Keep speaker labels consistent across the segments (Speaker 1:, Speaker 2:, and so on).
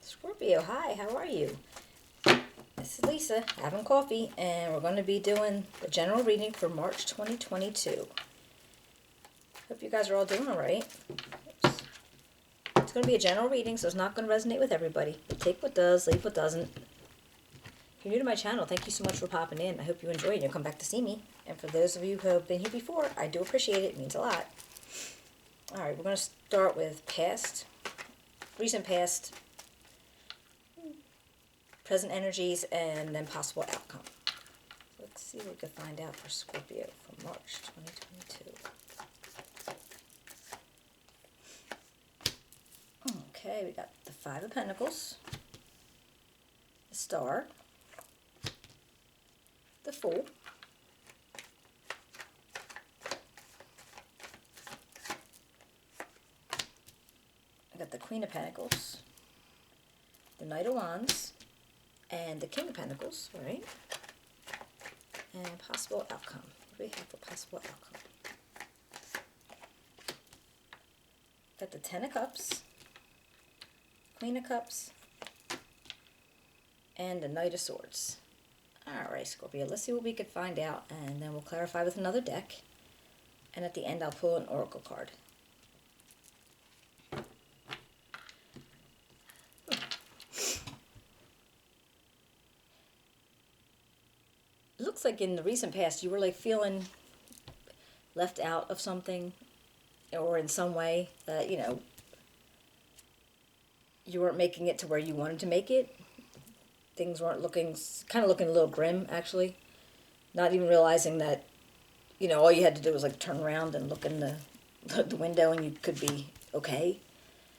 Speaker 1: Scorpio, hi, how are you? This is Lisa, having coffee, and we're going to be doing the general reading for March 2022. Hope you guys are all doing alright. It's going to be a general reading, so it's not going to resonate with everybody. But take what does, leave what doesn't. If you're new to my channel, thank you so much for popping in. I hope you enjoy it and you'll come back to see me. And for those of you who have been here before, I do appreciate it. It means a lot. Alright, we're going to start with recent past, present energies, and then possible outcome. Let's see what we can find out for Scorpio for March 2022. Okay, we got the Five of Pentacles, the Star, the Fool, I got the Queen of Pentacles, the Knight of Wands, and the King of Pentacles, right? And possible outcome. What do we have for possible outcome? Got the Ten of Cups, Queen of Cups, and the Knight of Swords. Alright, Scorpio, let's see what we can find out, and then we'll clarify with another deck. And at the end, I'll pull an oracle card. It looks like in the recent past you were like feeling left out of something, or in some way that, you know, you weren't making it to where you wanted to make it. Things weren't kind of looking a little grim, actually. Not even realizing that, you know, all you had to do was like turn around and look in the window and you could be okay.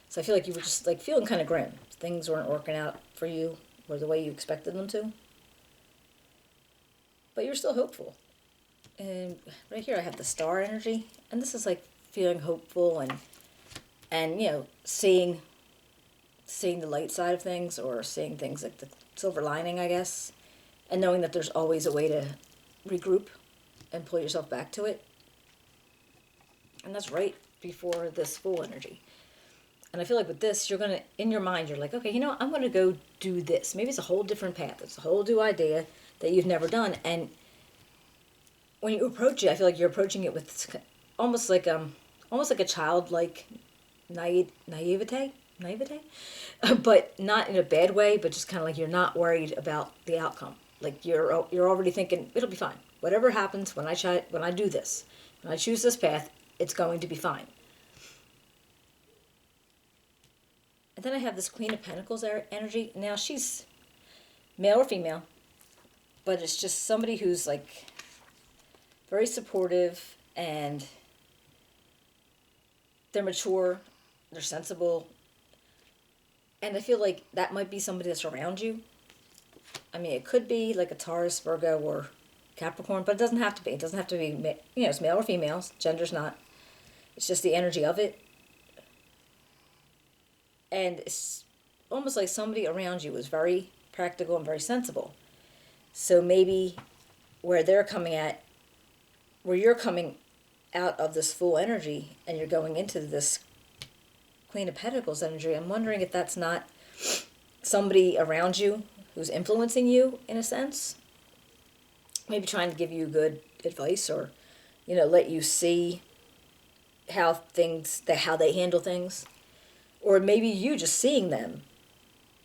Speaker 1: So I feel like you were just like feeling kind of grim. Things weren't working out for you or the way you expected them to. But you're still hopeful. And right here I have the Star energy, and this is like feeling hopeful and you know, seeing the light side of things, or seeing things like the silver lining, I guess, and knowing that there's always a way to regroup and pull yourself back to it. And that's right before this Fool energy. And I feel like with this, you're gonna, in your mind, you're like, okay, you know, I'm gonna go do this. Maybe it's a whole different path. It's a whole new idea that you've never done. And when you approach it, I feel like you're approaching it with almost like a childlike naivete, but not in a bad way, but just kind of like you're not worried about the outcome. Like you're already thinking it'll be fine. Whatever happens when I do this, when I choose this path, it's going to be fine. And then I have this Queen of Pentacles energy. Now she's male or female, but it's just somebody who's like very supportive, and they're mature, they're sensible, and I feel like that might be somebody that's around you. I mean, it could be like a Taurus, Virgo, or Capricorn, but it doesn't have to be. It doesn't have to be, you know, it's male or female. Gender's not. It's just the energy of it. And it's almost like somebody around you is very practical and very sensible. So maybe where they're coming at, where you're coming out of this Fool energy and you're going into this Queen of Pentacles energy, I'm wondering if that's not somebody around you who's influencing you in a sense. Maybe trying to give you good advice, or, you know, let you see how they handle things. Or maybe you just seeing them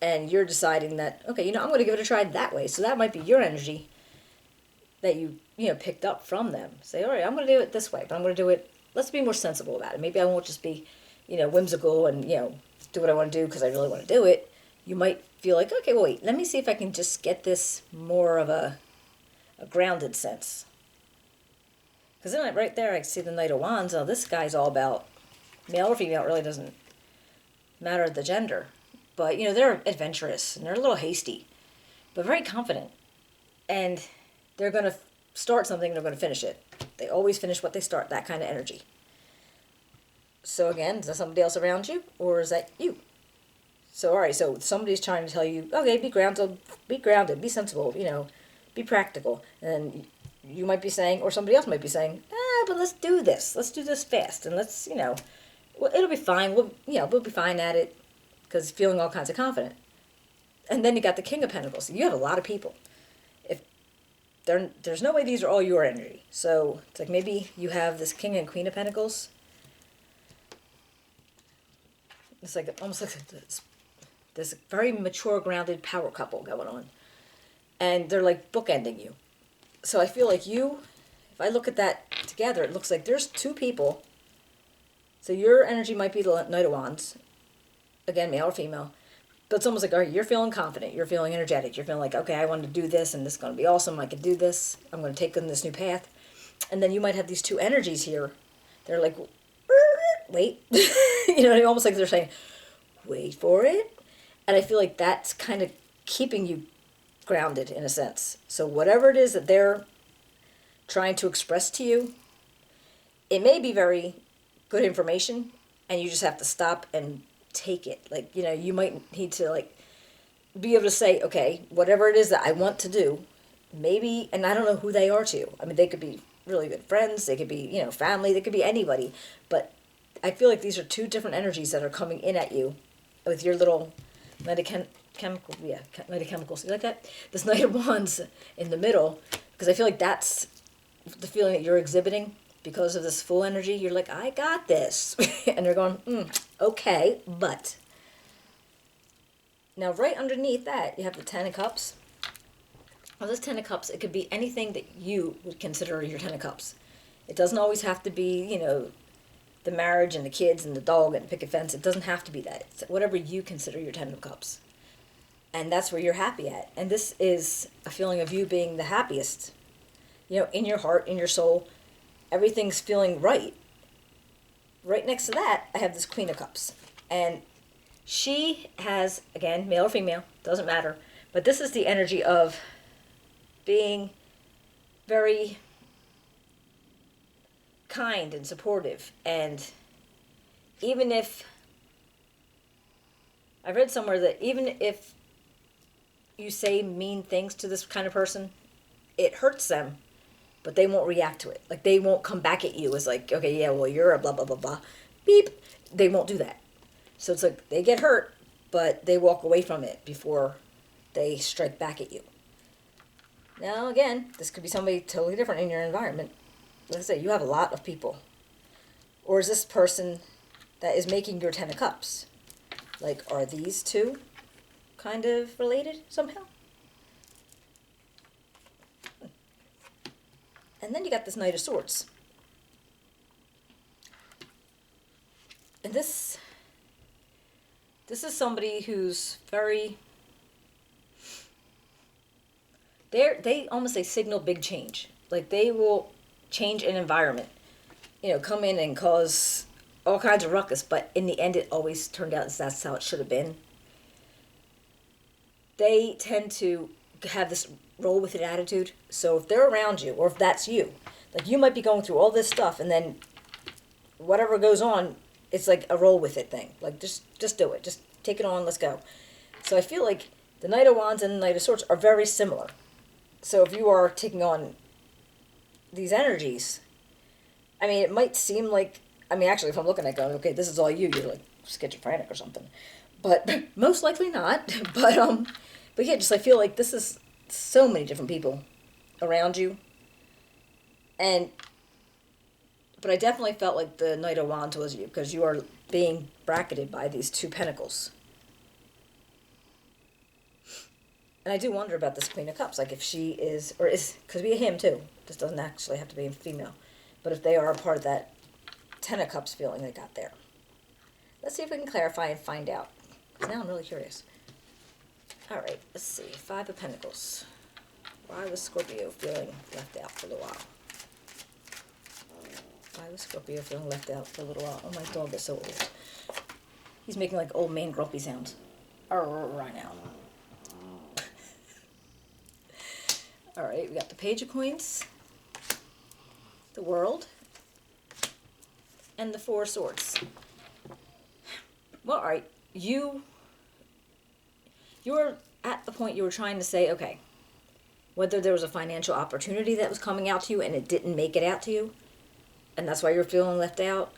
Speaker 1: and you're deciding that, okay, you know, I'm going to give it a try that way. So that might be your energy that you know, picked up from them. Say, all right, I'm going to do it this way, but I'm going to do it, let's be more sensible about it. Maybe I won't just be, you know, whimsical and, you know, do what I want to do because I really want to do it. You might feel like, okay, well, wait, let me see if I can just get this more of a grounded sense. Because then right there, I see the Knight of Wands. Now, this guy's all about male or female. It really doesn't matter the gender. But, you know, they're adventurous and they're a little hasty, but very confident. And they're going to start something, they're going to finish it. They always finish what they start, that kind of energy. So again, is that somebody else around you, or is that you? So, all right, so somebody's trying to tell you, okay, be grounded, be sensible, you know, be practical. And you might be saying, or somebody else might be saying, but let's do this fast, and let's, you know, well, it'll be fine. We'll be fine at it, because feeling all kinds of confident. And then you got the King of Pentacles. You have a lot of people. If there's no way these are all your energy. So it's like maybe you have this King and Queen of Pentacles. It's like almost like this very mature, grounded power couple going on. And they're like bookending you. So I feel like you, if I look at that together, it looks like there's two people. So your energy might be the Knight of Wands. Again, male or female. But it's almost like, all right, you're feeling confident. You're feeling energetic. You're feeling like, okay, I want to do this, and this is going to be awesome. I can do this. I'm going to take on this new path. And then you might have these two energies here. They're like, wait. You know, almost like they're saying, wait for it. And I feel like that's kind of keeping you grounded in a sense. So whatever it is that they're trying to express to you, it may be very good information, and you just have to stop and take it. Like, you know, you might need to like be able to say, okay, whatever it is that I want to do, maybe, and I don't know who they are to you. I mean, they could be really good friends, they could be, you know, family, they could be anybody, but I feel like these are two different energies that are coming in at you with your little Knight of Chemicals. You like that? This Knight of Wands in the middle, because I feel like that's the feeling that you're exhibiting because of this full energy. You're like, I got this. And they're going, okay, but. Now, right underneath that, you have the Ten of Cups. Well, this Ten of Cups, it could be anything that you would consider your Ten of Cups. It doesn't always have to be, you know, the marriage and the kids and the dog and the picket fence. It doesn't have to be that. It's whatever you consider your Ten of Cups. And that's where you're happy at. And this is a feeling of you being the happiest. You know, in your heart, in your soul, everything's feeling right. Right next to that, I have this Queen of Cups. And she has, again, male or female, doesn't matter. But this is the energy of being very kind and supportive. And even if, I read somewhere that even if you say mean things to this kind of person, it hurts them, but they won't react to it. Like, they won't come back at you as like, okay, yeah, well, you're a blah, blah, blah, blah. Beep. They won't do that. So it's like they get hurt, but they walk away from it before they strike back at you. Now, again, this could be somebody totally different in your environment. Like I say, you have a lot of people. Or is this person that is making your Ten of Cups? Like, are these two kind of related somehow? And then you got this Knight of Swords. And this is somebody who's very, they almost say signal big change. Like, they will change an environment, you know, come in and cause all kinds of ruckus, but in the end it always turned out that's how it should have been. They tend to have this roll with it attitude. So if they're around you, or if that's you, like, you might be going through all this stuff, and then whatever goes on, it's like a roll with it thing. Like, just do it. Just take it on. Let's go. So I feel like the Knight of Wands and the Knight of Swords are very similar. So if you are taking on these energies, I mean, it might seem like, I mean, actually, if I'm looking at going, okay, this is all you, you're like schizophrenic or something. But most likely not. But yeah, just I feel like this is so many different people around you. But I definitely felt like the Knight of Wands was you, because you are being bracketed by these two pentacles. And I do wonder about this Queen of Cups, like if she is, or is, could be a him too. This doesn't actually have to be a female. But if they are a part of that Ten of Cups feeling they got there. Let's see if we can clarify and find out. Because now I'm really curious. All right, let's see. Five of Pentacles. Why was Scorpio feeling left out for a little while? Why was Scorpio feeling left out for a little while? Oh, my dog is so old. He's making like old man grumpy sounds. Right now. All right, we got the Page of Coins, the World, and the Four of Swords. Well, all right, you're at the point you were trying to say, okay, whether there was a financial opportunity that was coming out to you and it didn't make it out to you, and that's why you're feeling left out,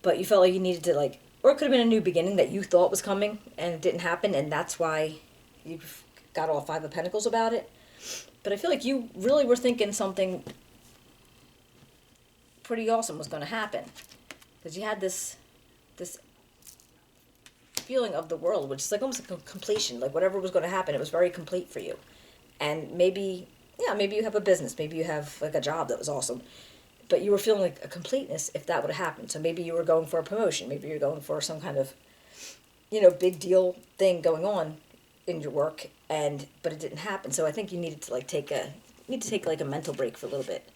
Speaker 1: but you felt like you needed to, like, or it could have been a new beginning that you thought was coming and it didn't happen, and that's why you've got all 5 of Pentacles about it. But I feel like you really were thinking something pretty awesome was going to happen. Because you had this feeling of the world, which is like almost like a completion. Like whatever was going to happen, it was very complete for you. And maybe, yeah, maybe you have a business. Maybe you have like a job that was awesome. But you were feeling like a completeness if that would have happened. So maybe you were going for a promotion. Maybe you're going for some kind of, big deal thing going on in your work, but it didn't happen. So I think you needed to take a mental break for a little bit.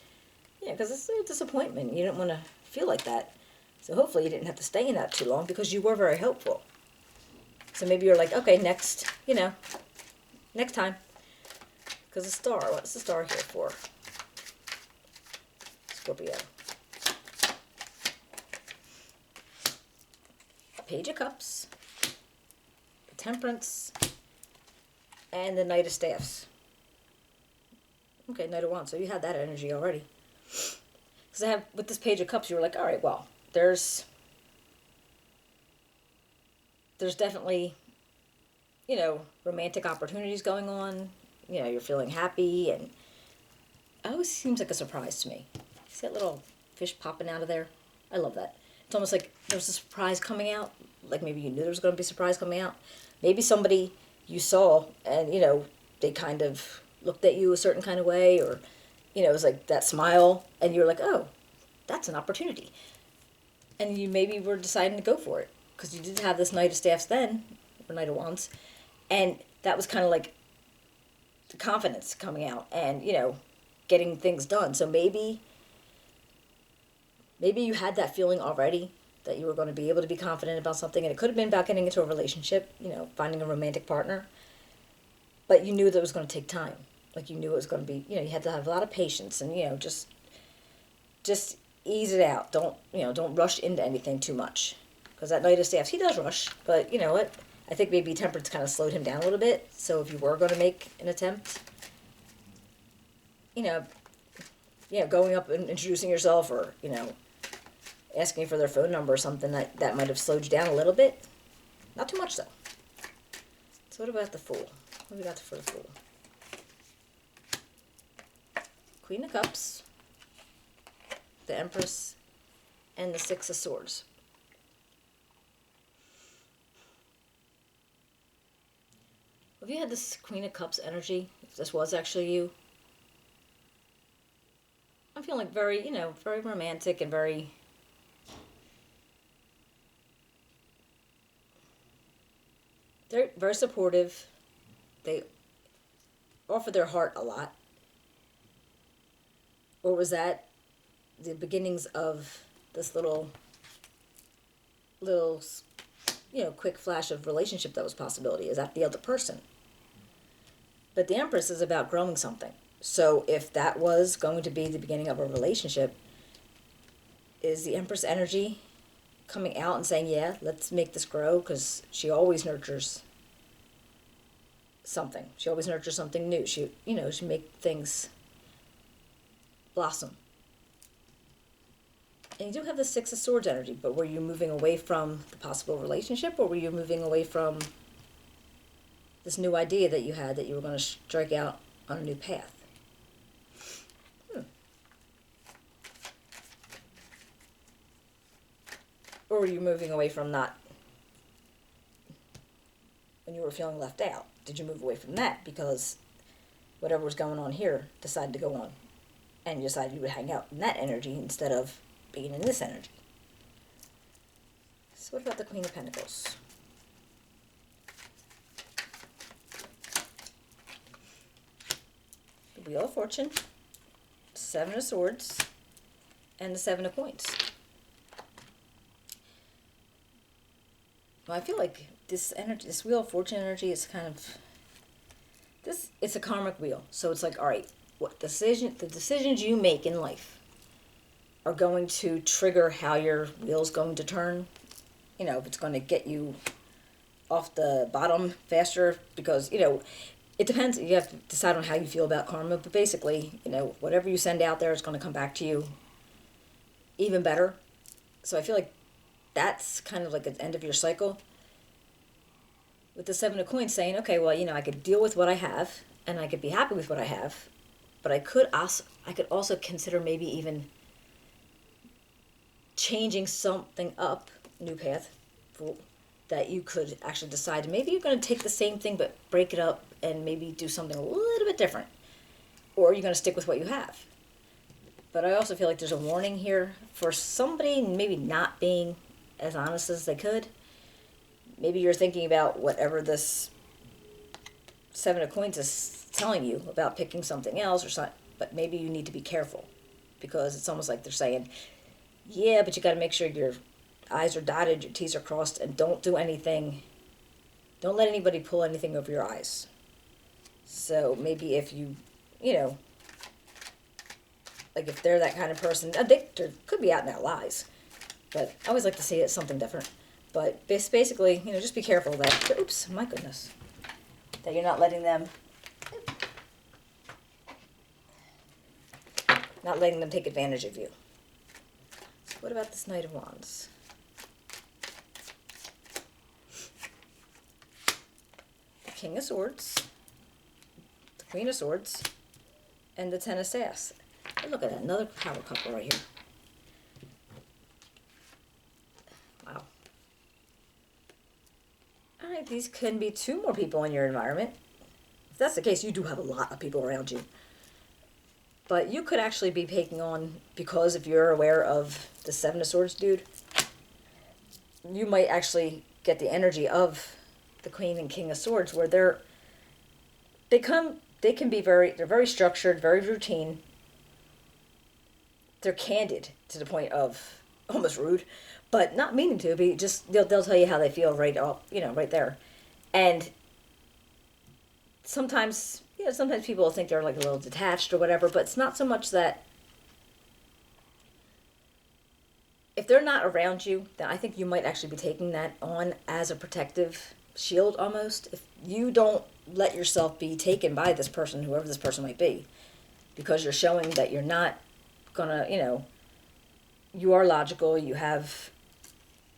Speaker 1: Yeah, because it's a disappointment. You didn't want to feel like that. So hopefully you didn't have to stay in that too long because you were very hopeful. So maybe you're like, okay, next time. Because the star, what's the star here for? Scorpio. Page of Cups, the Temperance, and the Knight of Staffs. Okay, Knight of Wands. So you had that energy already. Because with this Page of Cups, you were like, all right, well, there's definitely, romantic opportunities going on. You're feeling happy, and it always seems like a surprise to me. See that little fish popping out of there? I love that. It's almost like there's a surprise coming out. Like maybe you knew there was going to be a surprise coming out. Maybe somebody you saw and, they kind of looked at you a certain kind of way, or, it was like that smile, and you're like, oh, that's an opportunity. And you maybe were deciding to go for it because you did have this Knight of Staffs then, or Knight of Wands, and that was kind of like the confidence coming out and, getting things done. So maybe you had that feeling already that you were going to be able to be confident about something, and it could have been about getting into a relationship, finding a romantic partner, but you knew that it was going to take time. Like you knew it was going to be, you had to have a lot of patience and, just ease it out. Don't rush into anything too much. Because that Knight of Staffs, he does rush, but you know what? I think maybe Temperance kind of slowed him down a little bit. So if you were going to make an attempt, going up and introducing yourself, or, asking for their phone number or something, that might have slowed you down a little bit. Not too much, though. So what about the Fool? What do we got for the Fool? Queen of Cups, the Empress, and the Six of Swords. If you had this Queen of Cups energy, if this was actually you, I'm feeling like very, very romantic and very, they're very supportive. They offer their heart a lot. Or was that the beginnings of this little, quick flash of relationship that was possibility? Is that the other person? But the Empress is about growing something. So if that was going to be the beginning of a relationship, is the Empress energy coming out and saying, yeah, let's make this grow? Because she always nurtures something. She always nurtures something new. She make things blossom. And you do have the Six of Swords energy, but were you moving away from the possible relationship, or were you moving away from this new idea that you had that you were going to strike out on a new path? Or were you moving away from not, when you were feeling left out? Did you move away from that because whatever was going on here decided to go on, and you decided you would hang out in that energy instead of being in this energy? So what about the Queen of Pentacles? The Wheel of Fortune, Seven of Swords, and the Seven of Coins. Well, I feel like this energy, this Wheel of Fortune energy is kind of, it's a karmic wheel. So it's like, all right, the decisions you make in life are going to trigger how your wheel's going to turn. If it's going to get you off the bottom faster, because, it depends. You have to decide on how you feel about karma. But basically, whatever you send out there is going to come back to you even better. So I feel like that's kind of like at the end of your cycle. with the Seven of Coins saying, okay, well, I could deal with what I have and I could be happy with what I have, but I could also consider maybe even changing something up, new path, for, that you could actually decide. Maybe you're going to take the same thing but break it up and maybe do something a little bit different, or you're going to stick with what you have. But I also feel like there's a warning here for somebody maybe not being as honest as they could. Maybe you're thinking about whatever this Seven of Coins is telling you about picking something else or something, but maybe you need to be careful, because it's almost like they're saying, yeah, but you got to make sure your I's are dotted, your T's are crossed, and don't do anything. Don't let anybody pull anything over your eyes. So maybe if you, like if they're that kind of person, they could be out and out lies, but I always like to see it something different. But basically, just be careful that, oops, my goodness, that you're not letting them take advantage of you. So what about this Knight of Wands? The King of Swords, the Queen of Swords, and the Ten of Staffs. And look at that, another power couple right here. Wow. All right, these can be two more people in your environment. If that's the case, you do have a lot of people around you. But you could actually be taking on, because if you're aware of the Seven of Swords dude, you might actually get the energy of the Queen and King of Swords, where they're very structured, very routine. They're candid to the point of almost rude, but not meaning to be. Just they'll tell you how they feel right off, right there. And sometimes people think they're like a little detached or whatever, but it's not so much that. If they're not around you, then I think you might actually be taking that on as a protective shield almost. If you don't let yourself be taken by this person, whoever this person might be, because you're showing that you're not gonna, you are logical, you have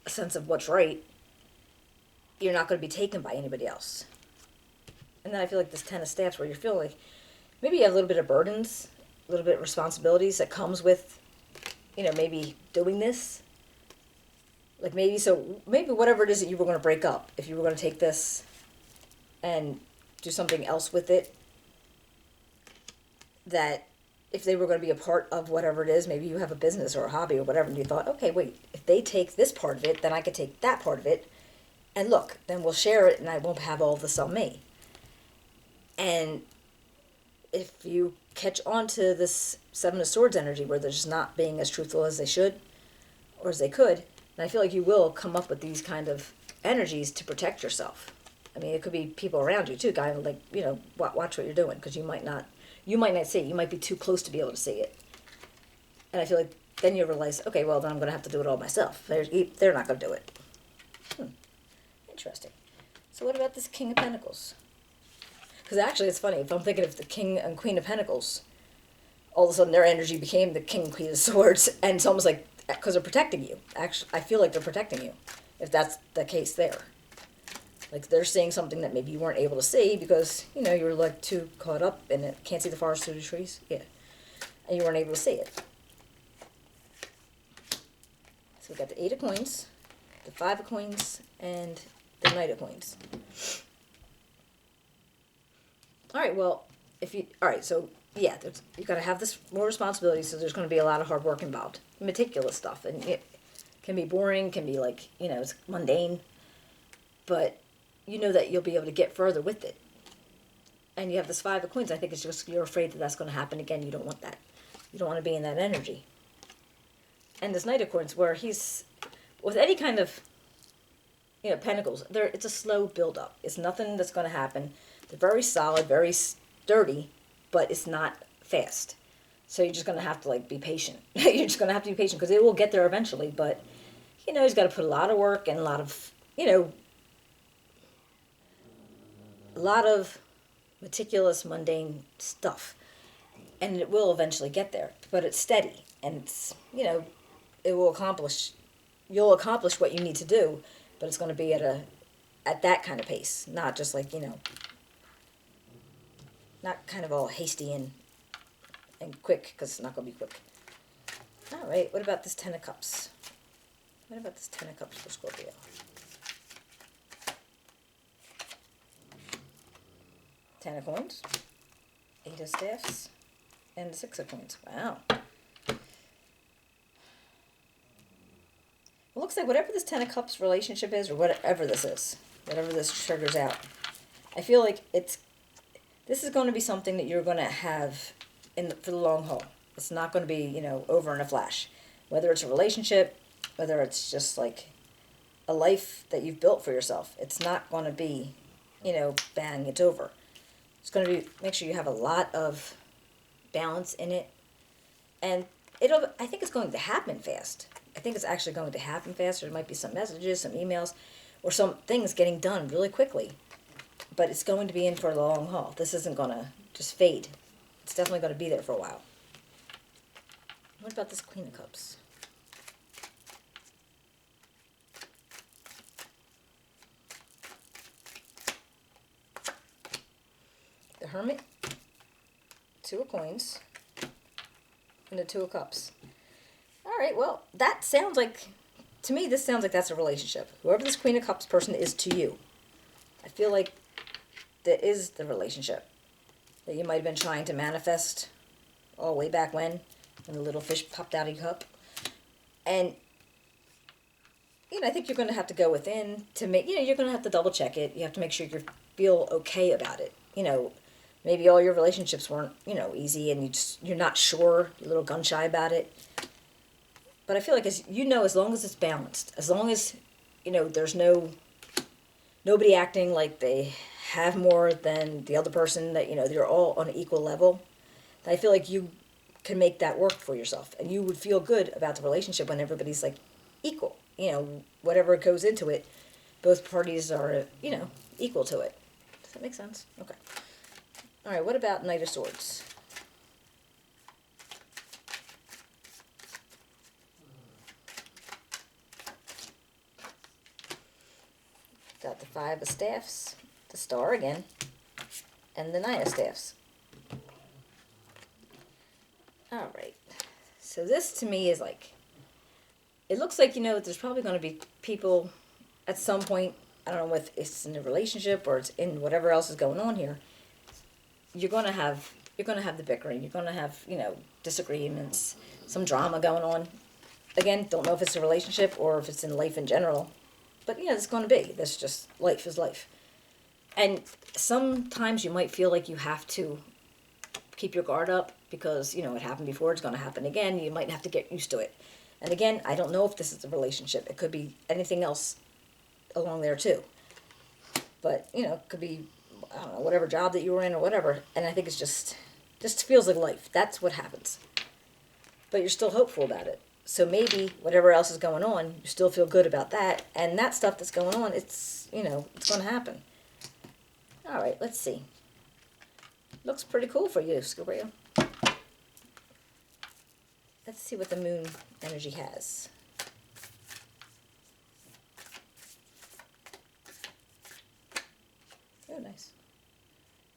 Speaker 1: a sense of what's right, you're not going to be taken by anybody else. And then I feel like this Ten of Staffs, where you're feeling like maybe you have a little bit of burdens, a little bit of responsibilities that comes with, maybe doing this. Like maybe whatever it is that you were going to break up, if you were going to take this and do something else with it, that if they were going to be a part of whatever it is, maybe you have a business or a hobby or whatever, and you thought, okay, wait, if they take this part of it, then I could take that part of it, and look, then we'll share it, and I won't have all of this on me. And if you catch on to this Seven of Swords energy, where they're just not being as truthful as they should, or as they could, and I feel like you will come up with these kind of energies to protect yourself. I mean, it could be people around you too, kind of like, watch what you're doing, because you might not see it. You might be too close to be able to see it. And I feel like then you realize, okay, well, then I'm going to have to do it all myself. They're not going to do it. Interesting. So what about this King of Pentacles? Because actually, it's funny. If I'm thinking of the King and Queen of Pentacles, all of a sudden their energy became the King and Queen of Swords. And it's almost like, because they're protecting you. Actually, I feel like they're protecting you, if that's the case there. Like they're seeing something that maybe you weren't able to see because, you were like too caught up in it. Can't see the forest through the trees. Yeah. And you weren't able to see it. So we got the Eight of Coins, the Five of Coins, and the Knight of Coins. All right, well, so yeah, you got to have this more responsibility, so there's going to be a lot of hard work involved. Meticulous stuff. And it can be boring, can be like, it's mundane. But you know that you'll be able to get further with it. And you have this Five of Coins. I think it's just you're afraid that that's going to happen again. You don't want that. You don't want to be in that energy. And this Knight of Coins, where he's, with any kind of, pentacles, it's a slow build-up. It's nothing that's going to happen. They're very solid, very sturdy, but it's not fast. So you're just going to have to, be patient. You're just going to have to be patient, because it will get there eventually. But, he's got to put a lot of work and a lot of, a lot of meticulous, mundane stuff. And it will eventually get there. But it's steady. And it's, it will accomplish, you'll accomplish what you need to do, but it's going to be at a at that kind of pace, not just like, you know, not kind of all hasty and quick, because it's not going to be quick. All right, what about this Ten of Cups? What about this Ten of Cups for Scorpio? Ten of Coins, Eight of Staffs, and the Six of Coins. Wow. It looks like whatever this Ten of Cups relationship is, or whatever this is, whatever this triggers out, I feel like this is going to be something that you're going to have for the long haul. It's not going to be, you know, over in a flash. Whether it's a relationship, whether it's just like a life that you've built for yourself, it's not going to be, you know, bang, it's over. It's going to be, make sure you have a lot of balance in it. And I think it's going to happen fast. I think it's actually going to happen fast. There might be some messages, some emails, or some things getting done really quickly. But it's going to be in for the long haul. This isn't going to just fade. It's definitely going to be there for a while. What about this Queen of Cups? The Hermit, Two of Coins, and the Two of Cups. All right, well, that sounds like, to me, this sounds like that's a relationship. Whoever this Queen of Cups person is to you, I feel like that is the relationship that you might have been trying to manifest all way back when the little fish popped out of your cup. And, you know, I think you're going to have to go within to make, you know, you're going to have to double check it. You have to make sure you feel okay about it. You know, maybe all your relationships weren't, you know, easy, and you're not sure, you're a little gun shy about it. But I feel like, as long as it's balanced, as long as, you know, there's nobody acting like they have more than the other person, that, you know, they're all on an equal level, I feel like you can make that work for yourself. And you would feel good about the relationship when everybody's like equal. You know, whatever goes into it, both parties are, you know, equal to it. Does that make sense? Okay. All right, what about Knight of Swords? Got the Five of Staffs, the Star again, and the Nine of Staffs. All right. So this to me is like, it looks like, you know, there's probably going to be people at some point, I don't know if it's in a relationship or it's in whatever else is going on here, you're going to have the bickering, you're going to have, you know, disagreements, some drama going on. Again, don't know if it's a relationship or if it's in life in general. But, yeah, it's going to be. That's just, life is life. And sometimes you might feel like you have to keep your guard up because, you know, it happened before, it's going to happen again. You might have to get used to it. And again, I don't know if this is a relationship. It could be anything else along there too. But, you know, it could be, I don't know, whatever job that you were in or whatever. And I think it's just feels like life. That's what happens. But you're still hopeful about it. So maybe whatever else is going on, you still feel good about that. And that stuff that's going on, it's, you know, it's going to happen. All right, let's see. Looks pretty cool for you, Scorpio. Let's see what the moon energy has. Oh, nice.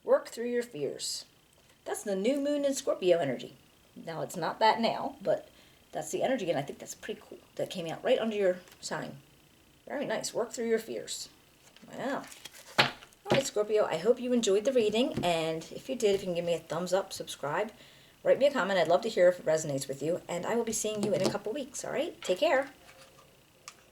Speaker 1: Work through your fears. That's the new moon in Scorpio energy. Now, it's not that now, but that's the energy, and I think that's pretty cool. That came out right under your sign. Very nice. Work through your fears. Wow. All right, Scorpio, I hope you enjoyed the reading, and if you did, if you can give me a thumbs up, subscribe, write me a comment. I'd love to hear if it resonates with you, and I will be seeing you in a couple weeks, all right? Take care.